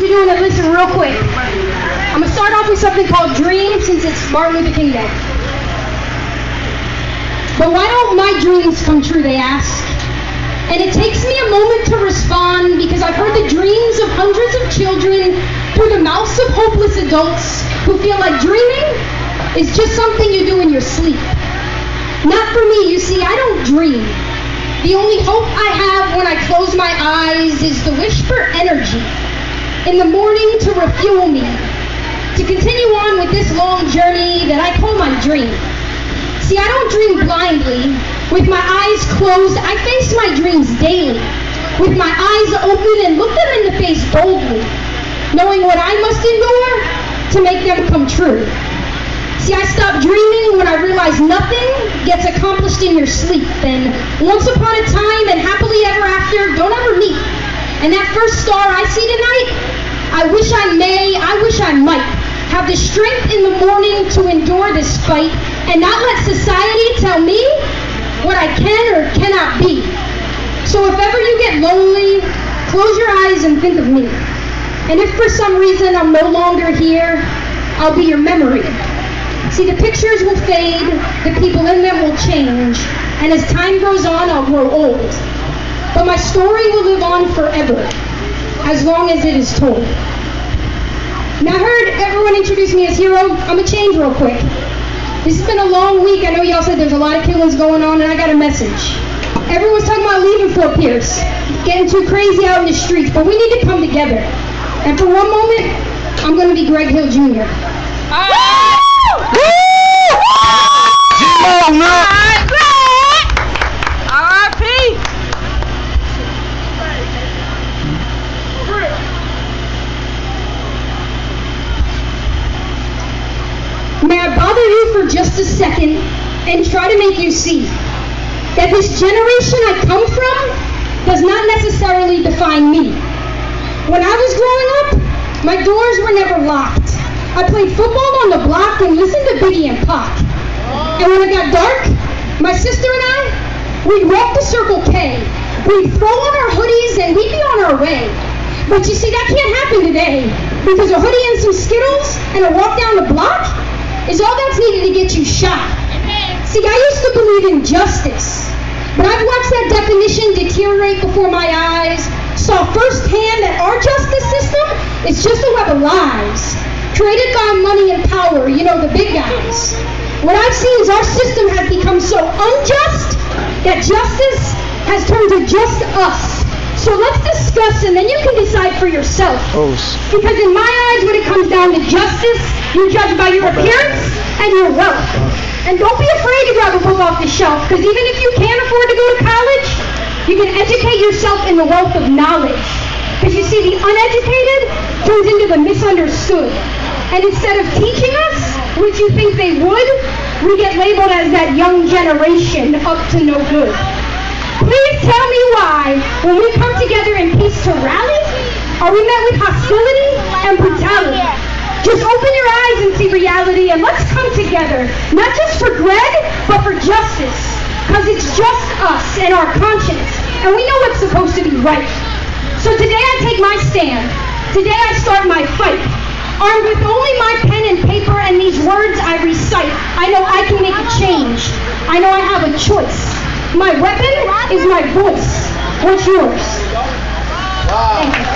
you're doing it, listen real quick. I'm going to start off with something called Dream, since it's Martin Luther King Day. But why don't my dreams come true, they ask? And it takes me a moment to respond, because I've heard the dreams of hundreds of children through the mouths of hopeless adults who feel like dreaming is just something you do in your sleep. Not for me, you see, I don't dream. The only hope I have when I close my eyes is the wish for energy in the morning to refuel me, to continue on with this long journey that I call my dream. See, I don't dream blindly. With my eyes closed, I face my dreams daily. With my eyes open and look them in the face boldly, knowing what I must endure to make them come true. See, I stopped dreaming when I realized nothing gets accomplished in your sleep. And once upon a time and happily ever after don't ever meet. And that first star I see tonight, I wish I might have the strength in the morning to endure this fight and not let society tell me what I can or cannot be. So if ever you get lonely, close your eyes and think of me. And if for some reason I'm no longer here, I'll be your memory. See, the pictures will fade, the people in them will change, and as time goes on, I'll grow old. But my story will live on forever, as long as it is told. Now, I heard everyone introduce me as hero. I'm gonna change real quick. This has been a long week. I know y'all said there's a lot of killings going on, and I got a message. Everyone's talking about leaving Fort Pierce, getting too crazy out in the streets, but we need to come together. And for one moment, I'm gonna be Greg Hill Jr. R.I.P. May I bother you for just a second and try to make you see that this generation I come from does not necessarily define me. When I was growing up, my doors were never locked. I played football on the block and listened to Biggie and Pac. And when it got dark, my sister and I, we'd walk to Circle K. We'd throw on our hoodies and we'd be on our way. But you see, that can't happen today, because a hoodie and some Skittles and a walk down the block is all that's needed to get you shot. See, I used to believe in justice, but I've watched that definition deteriorate before my eyes, saw firsthand that our justice system is just a web of lies, created by money and power, you know, the big guys. What I've seen is our system has become so unjust that justice has turned to just us. So let's discuss, and then you can decide for yourself. Because in my eyes, when it comes down to justice, you're judged by your appearance and your wealth. And don't be afraid to grab a book off the shelf, because even if you can't afford to go to college, you can educate yourself in the wealth of knowledge. Because you see, the uneducated turns into the misunderstood. And instead of teaching us, which you think they would, we get labeled as that young generation up to no good. Please tell me why, when we come together in peace to rally, are we met with hostility and brutality? Just open your eyes and see reality, and let's come together, not just for Greg, but for justice. Because it's just us and our conscience, and we know what's supposed to be right. So today I take my stand. Today I start my fight. Armed with only my pen and paper and these words I recite, I know I can make a change. I know I have a choice. My weapon is my voice. What's yours? Wow. Thank you.